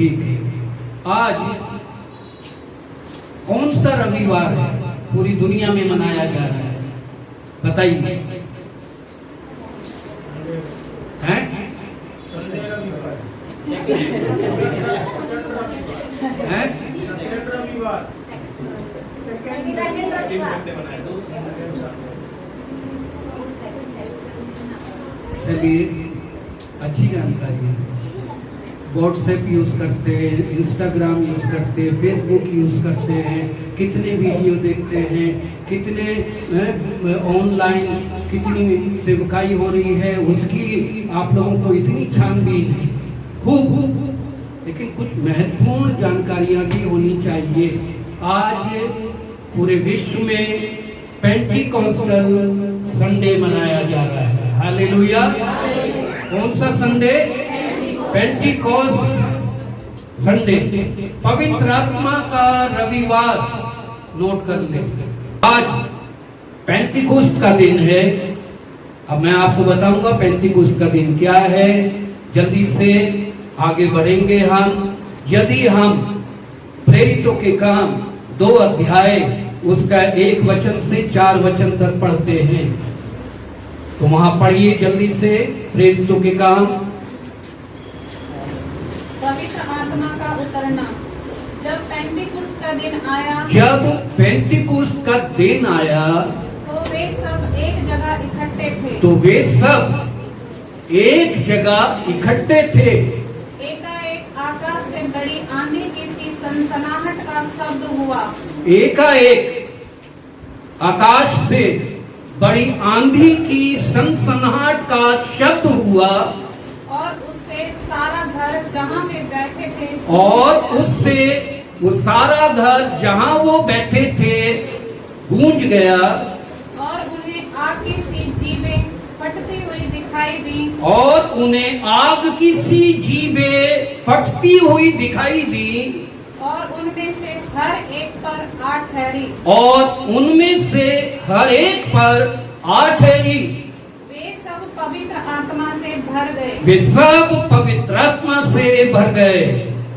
ठीक है। आज कौन सा रविवार है पूरी दुनिया में मनाया जा रहा है, बताइए? हैं? हैं? चलिए, अच्छी जानकारी है। व्हाट्सएप यूज़ करते हैं, इंस्टाग्राम यूज़ करते हैं, फेसबुक यूज़ करते हैं, कितने वीडियो देखते हैं, कितने ऑनलाइन कितनी सेवकाई हो रही है, उसकी आप लोगों को इतनी छानबीन है खूब, लेकिन कुछ महत्वपूर्ण जानकारियाँ भी होनी चाहिए। आज पूरे विश्व में पेंटिकॉस्टल संडे मनाया जा रहा है। हालेलुया। कौन सा संडे? पेंटिकॉस्ट संडे, पवित्र आत्मा का रविवार। नोट कर ले, आज पेंटिकॉस्ट का दिन है। अब मैं आपको बताऊंगा पेंटिकॉस्ट का दिन क्या है। जल्दी से आगे बढ़ेंगे हम। यदि हम प्रेरितों के काम 2 अध्याय उसका 1 वचन से 4 वचन तक पढ़ते हैं, तो वहां पढ़िए जल्दी से। प्रेरितों के काम, पवित्र आत्मा का उतरना। जब पेंटिकुस्त का दिन आया, जब पेंटिकुस्त का दिन आया, तो वे सब एक जगह इकट्ठे थे। तो वे सब एक जगह इकट्ठे थे। एकाएक आकाश से बड़ी आंधी की सी सनसनाहट का शब्द हुआ। एकाएक आकाश से बड़ी आंधी की सनसनाहट का शब्द हुआ, और उससे सारा घर जहाँ वे बैठे थे, और उससे वो सारा घर जहां वो बैठे थे गूंज गया, और उन्हें आग की सी जीभें फटती हुई दिखाई दी। और उन्हें आग की सी जीभें फटती हुई दिखाई दी, और उनमें से हर एक पर 8 ठहरी। और उनमें से हर एक पर 8 ठहरी। वे सब पवित्र आत्मा से भर गए। वे सब पवित्र आत्मा से भर गए।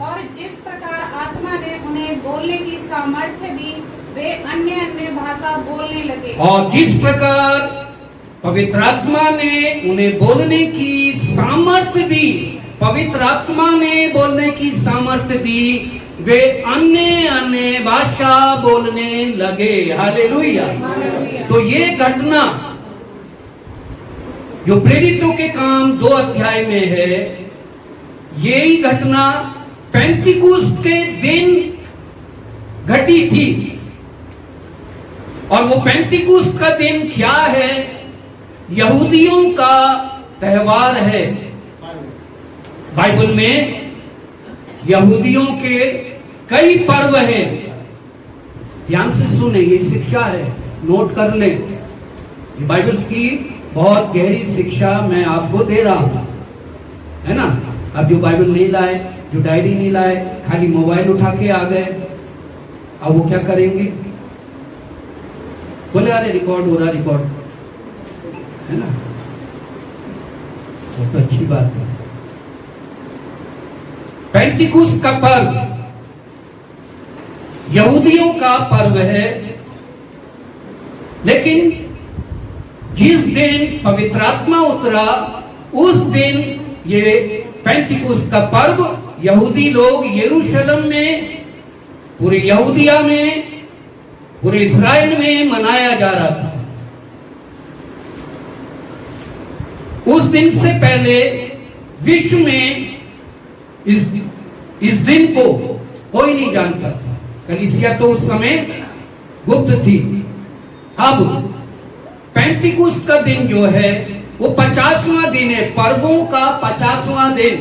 और जिस प्रकार आत्मा ने उन्हें बोलने की सामर्थ्य दी, वे अन्य अन्य भाषा बोलने लगे। और जिस प्रकार पवित्र आत्मा ने उन्हें बोलने की सामर्थ्य दी, पवित्र आत्मा ने बोलने की सामर्थ्य दी, वे अन्य अन्य भाषा बोलने लगे। हालेलुया। तो ये घटना जो प्रेरितों के काम 2 अध्याय में है, यही घटना पेंटिकुस्त के दिन घटी थी। और वो पेंटिकुस्त का दिन क्या है? यहूदियों का त्योहार है। बाइबल में यहूदियों के कई पर्व हैं। ध्यान से सुने, ये शिक्षा है, नोट कर ले। ये बाइबल की बहुत गहरी शिक्षा मैं आपको दे रहा हूं, है ना। अब जो बाइबल नहीं लाए, जो डायरी नहीं लाए, खाली मोबाइल उठा के आ गए, अब वो क्या करेंगे? बोले अरे रिकॉर्ड हो रहा, रिकॉर्ड, है ना। वो तो अच्छी बात है। पेंटिकुस्त का पर्व यहूदियों का पर्व है, लेकिन जिस दिन पवित्र आत्मा उतरा, उस दिन ये पेंटिकुस्त का पर्व यहूदी लोग यरूशलेम में, पूरे यहूदिया में, पूरे इस्राएल में मनाया जा रहा था। उस दिन से पहले विश्व में इस दिन को कोई नहीं जानता था। कलीसिया तो उस समय गुप्त थी। अब पेंटिकुस्त का दिन जो है वो 50वां दिन है, पर्वों का 50वां दिन।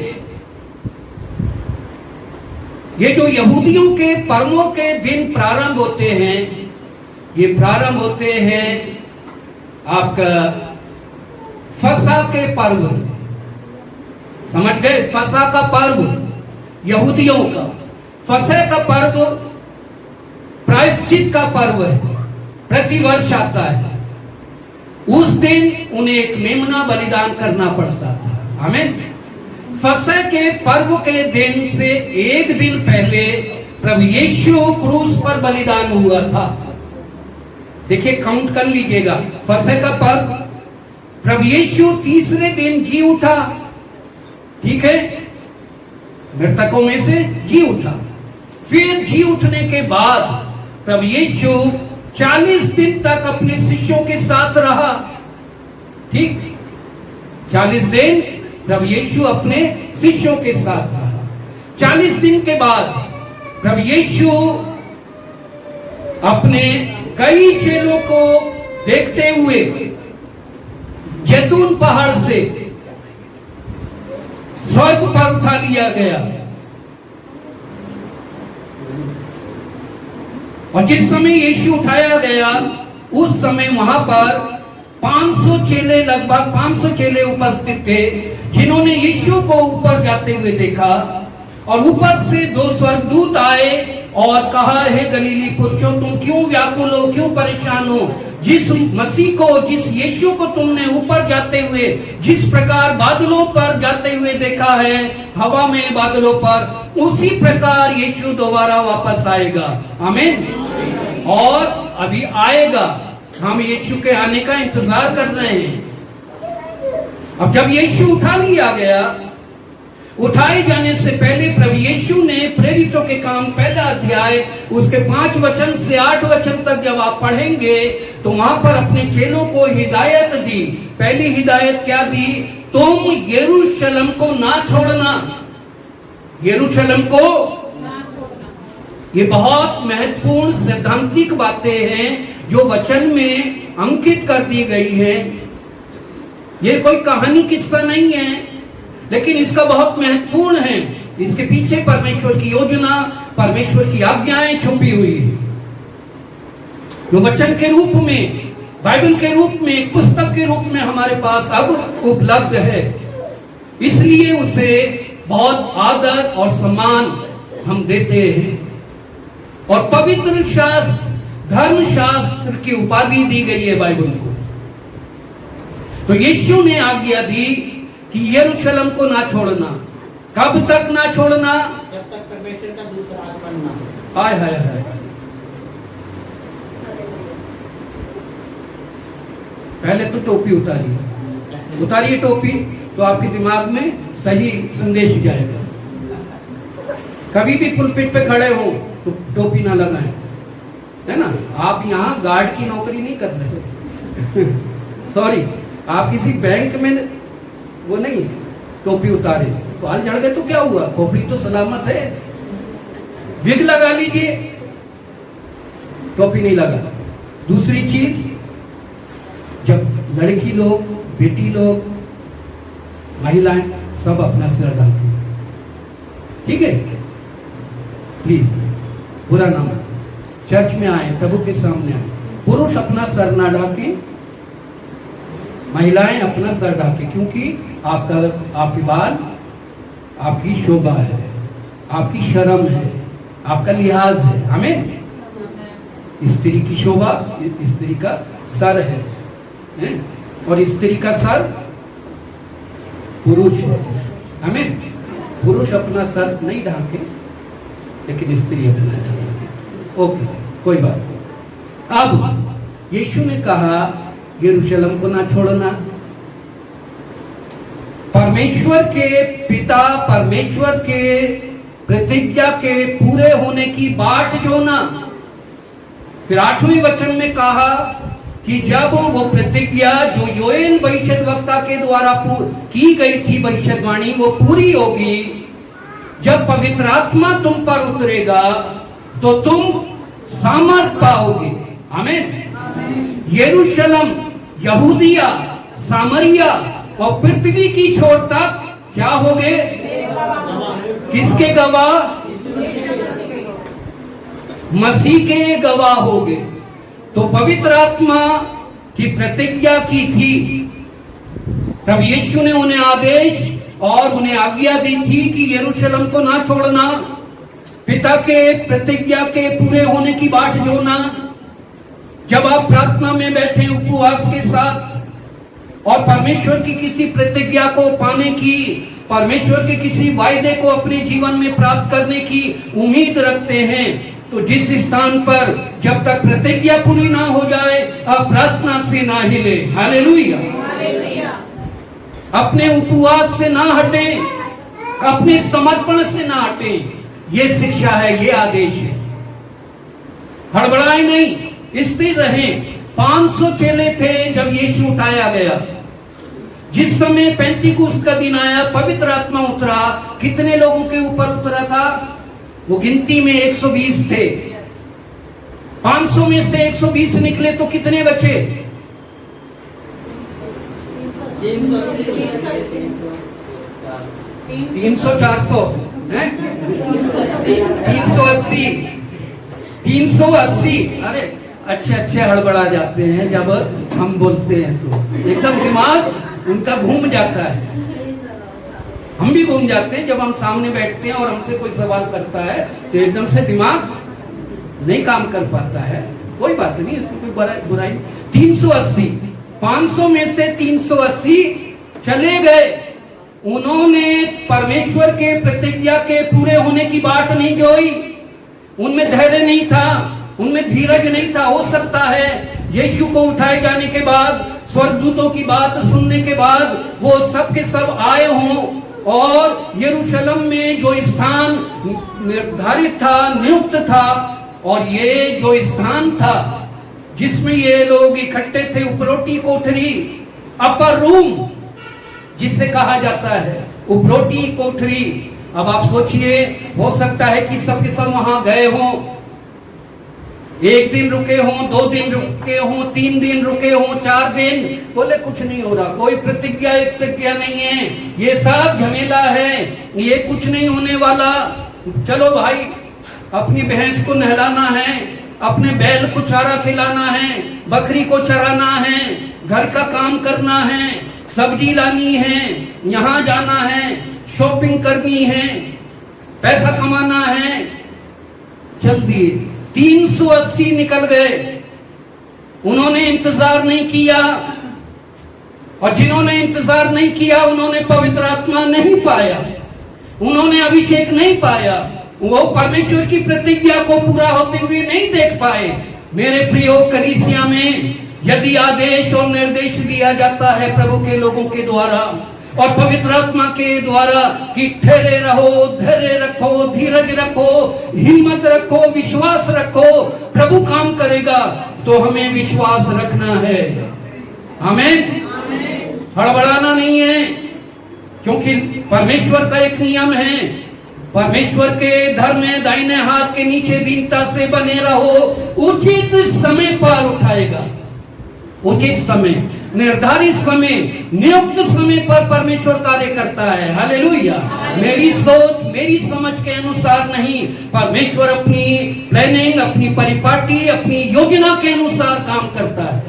ये जो यहूदियों के पर्वों के दिन प्रारंभ होते हैं, ये प्रारंभ होते हैं आपका फसह के पर्व से। समझ गए? फसह का पर्व यहूदियों का, फसह का पर्व प्रायश्चित का पर्व है, प्रतिवर्ष आता है। उस दिन उन्हें एक मेमना बलिदान करना पड़ता था। आमीन। फसह के पर्व के दिन से एक दिन पहले प्रभु यीशु क्रूस पर बलिदान हुआ था। देखिए, काउंट कर लीजिएगा। फसह का पर्व, प्रभु यीशु तीसरे दिन जी उठा, ठीक है, मृतकों में से जी उठा। फिर जी उठने के बाद प्रभु यीशु 40 दिन तक अपने शिष्यों के साथ रहा। ठीक, 40 दिन प्रभु यीशु अपने शिष्यों के साथ रहा। 40 दिन के बाद प्रभु यीशु अपने कई चेलों को देखते हुए जैतून पहाड़ से स्वर्ग पर उठा लिया गया। और जिस समय यीशु उठाया गया, उस समय वहां पर 500 चेले, लगभग 500 चेले उपस्थित थे, जिन्होंने यीशु को ऊपर जाते हुए देखा। और ऊपर से 2 स्वर्गदूत आए और कहा, हे गलीली पुरुषों, तुम क्यों व्याकुल हो, क्यों परेशान हो? जिस मसीह को, जिस यीशु को तुमने ऊपर जाते हुए जिस प्रकार बादलों पर जाते हुए देखा है, हवा में बादलों पर, उसी प्रकार यीशु दोबारा वापस आएगा। आमीन। और अभी आएगा, हम यीशु के आने का इंतजार कर रहे हैं। अब जब यीशु उठा लिया गया, उठाए जाने से पहले प्रभु यीशु ने प्रेरितों के काम पहला अध्याय उसके 5 वचन से 8 वचन तक जब आप पढ़ेंगे तो वहां पर अपने चेलों को हिदायत दी। पहली हिदायत क्या दी? तुम यरूशलेम को ना छोड़ना। यरूशलेम को ना छोड़ना। ये बहुत महत्वपूर्ण सैद्धांतिक बातें हैं जो वचन में अंकित कर दी गई है। ये कोई कहानी किस्सा नहीं है, लेकिन इसका बहुत महत्वपूर्ण है। इसके पीछे परमेश्वर की योजना, परमेश्वर की आज्ञाएं छुपी हुई है, जो वचन के रूप में, बाइबल के रूप में, पुस्तक के रूप में हमारे पास अब उपलब्ध है। इसलिए उसे बहुत आदर और सम्मान हम देते हैं। और पवित्र शास्त्र, धर्मशास्त्र की उपाधि दी गई है बाइबल को। तो यीशु ने आज्ञा दी कि यरूशलेम को ना छोड़ना। कब तक ना छोड़ना? जब तक परमेश्वर का दूसरा आगमन ना हो। हाय हाय हाय। पहले तो टोपी उतारिए, उतारिए टोपी, तो आपके दिमाग में सही संदेश जाएगा। कभी भी पुलपिट पे खड़े हो तो टोपी ना लगाएं, है ना। आप यहाँ गार्ड की नौकरी नहीं कर रहे सॉरी, आप किसी बैंक में वो नहीं टोपी उतारे, बाल झड़ गए तो क्या हुआ, खोपड़ी तो सलामत है। विग लगा लीजिए, टोपी नहीं लगा। दूसरी चीज, जब लड़की लोग, बेटी लोग, महिलाएं सब अपना सिर ढांके, ठीक है, प्लीज बुरा ना माने। चर्च में आए, प्रभु के सामने आए, पुरुष अपना सर ना ढाके, महिलाएं अपना सर ढाके, क्योंकि आपके बाल आपकी शोभा है, आपकी शर्म है, आपका लिहाज है। हमें स्त्री की शोभा स्त्री का सर है, और स्त्री का सर पुरुष है। हमें पुरुष अपना सर नहीं ढाके, लेकिन स्त्री अपना ढाके। ओके, कोई बात नहीं। अब यीशु ने कहा यरूशलेम को ना छोड़ना। परमेश्वर के पिता, परमेश्वर के प्रतिज्ञा के पूरे होने की बाट जोना। फिर 8वें वचन में कहा कि जब वो प्रतिज्ञा जो योएल भविष्यद्वक्ता के द्वारा की गई थी भविष्यवाणी, वो पूरी होगी, जब पवित्र आत्मा तुम पर उतरेगा तो तुम सामर्थ पाओगे। आमीन। यरूशलेम, यहूदिया, सामरिया और पृथ्वी की छोर तक क्या होगे? किसके गवाह? मसीह के गवाह होगे। तो पवित्र आत्मा की प्रतिज्ञा की थी, तब यीशु ने उन्हें आदेश और उन्हें आज्ञा दी थी कि यरूशलेम को ना छोड़ना, पिता के प्रतिज्ञा के पूरे होने की बाट जोना। जब आप प्रार्थना में बैठे उपवास के साथ और परमेश्वर की किसी प्रतिज्ञा को पाने की परमेश्वर के किसी वायदे को अपने जीवन में प्राप्त करने की उम्मीद रखते हैं, तो जिस स्थान पर जब तक प्रतिज्ञा पूरी ना हो जाए आप प्रार्थना से ना हिले। हालेलुया। अपने उपवास से ना हटे, अपने समर्पण से ना हटे। ये शिक्षा है, ये आदेश है। हड़बड़ाए नहीं, स्थिर रहें। 500 चेले थे जब यीशु उठाया गया। जिस समय पेंतीकुस्त का दिन आया, पवित्र आत्मा उतरा। कितने लोगों के ऊपर उतरा था? वो गिनती में 120 थे। 500 में से 120 निकले तो कितने बचे? 300 400 है 380। अरे अच्छे हड़बड़ा जाते हैं जब हम बोलते हैं, तो एकदम दिमाग उनका घूम जाता है। हम भी घूम जाते हैं जब हम सामने बैठते हैं और हमसे कोई सवाल करता है तो एकदम से दिमाग नहीं काम कर पाता है। कोई बात नहीं, इसमें कोई बुराई। 380, 500 में से 380 चले गए। उन्होंने परमेश्वर के प्रतिज्ञा के पूरे होने की बात नहीं जोई। उनमें धैर्य नहीं था, उनमें धीरज नहीं था। हो सकता है यीशु को उठाए जाने के बाद, स्वर्गदूतों की बात सुनने के बाद वो सब के सब आए हों और यरूशलेम में जो स्थान निर्धारित था, नियुक्त था, और ये जो स्थान था जिसमें ये लोग इकट्ठे थे, उपरोटी कोठरी, अपर रूम जिसे कहा जाता है, उपरोटी कोठरी। अब आप सोचिए, हो सकता है कि सब के सब वहां गए हों, 1 दिन रुके हों, 2 दिन रुके हों, 3 दिन रुके हों, 4 दिन, बोले कुछ नहीं हो रहा, कोई प्रतिज्ञा नहीं है, ये सब झमेला है, ये कुछ नहीं होने वाला। चलो भाई, अपनी भैंस को नहलाना है, अपने बैल को चारा खिलाना है, बकरी को चराना है, घर का काम करना है, सब्जी लानी है, यहाँ जाना है, शॉपिंग करनी है, पैसा कमाना है। चल दिए, 380 निकल गए। उन्होंने इंतजार नहीं किया, और जिन्होंने इंतजार नहीं किया उन्होंने पवित्र आत्मा नहीं पाया, उन्होंने अभिषेक नहीं पाया, वो परमेश्वर की प्रतिज्ञा को पूरा होते हुए नहीं देख पाए। मेरे प्रियो, कलीसिया में यदि आदेश और निर्देश दिया जाता है प्रभु के लोगों के द्वारा और पवित्र आत्मा के द्वारा कि ठहरे रहो, धैर्य रखो, धीरज रखो, हिम्मत रखो, विश्वास रखो, प्रभु काम करेगा, तो हमें विश्वास रखना है। हमें हड़बड़ाना नहीं है, क्योंकि परमेश्वर का एक नियम है, परमेश्वर के धर्म में दाहिने हाथ के नीचे दीनता से बने रहो, उचित समय पर उठाएगा। उचित समय, निर्धारित समय, नियुक्त समय पर परमेश्वर कार्य करता है। हालेलुया। मेरी सोच, मेरी समझ के अनुसार नहीं, परमेश्वर अपनी प्लानिंग, अपनी परिपाटी, अपनी योजना के अनुसार काम करता है।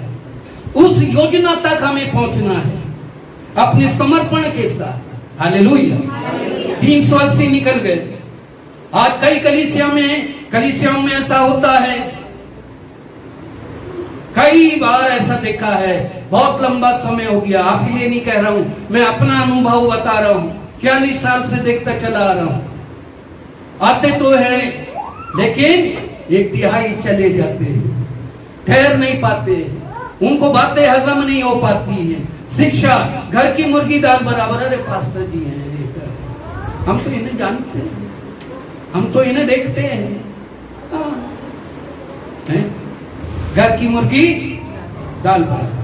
उस योजना तक हमें पहुंचना है अपने समर्पण के साथ। हालेलुया। 380 निकल गए। आज कई कलीसियाओं में ऐसा होता है, कई बार ऐसा देखा है। बहुत लंबा समय हो गया, आपके लिए नहीं कह रहा हूं, मैं अपना अनुभव बता रहा हूं। 40 साल से देखता चला आ रहा हूं। आते तो है लेकिन 1/3 चले जाते हैं, ठहर नहीं पाते, उनको बातें हजम नहीं हो पाती हैं। शिक्षा घर की मुर्गी दाल बराबर। अरे पास्टर जी हैं, हम तो इन्हें जानते हैं, हम तो इन्हें देखते हैं। घर की मुर्गी दाल बराबर।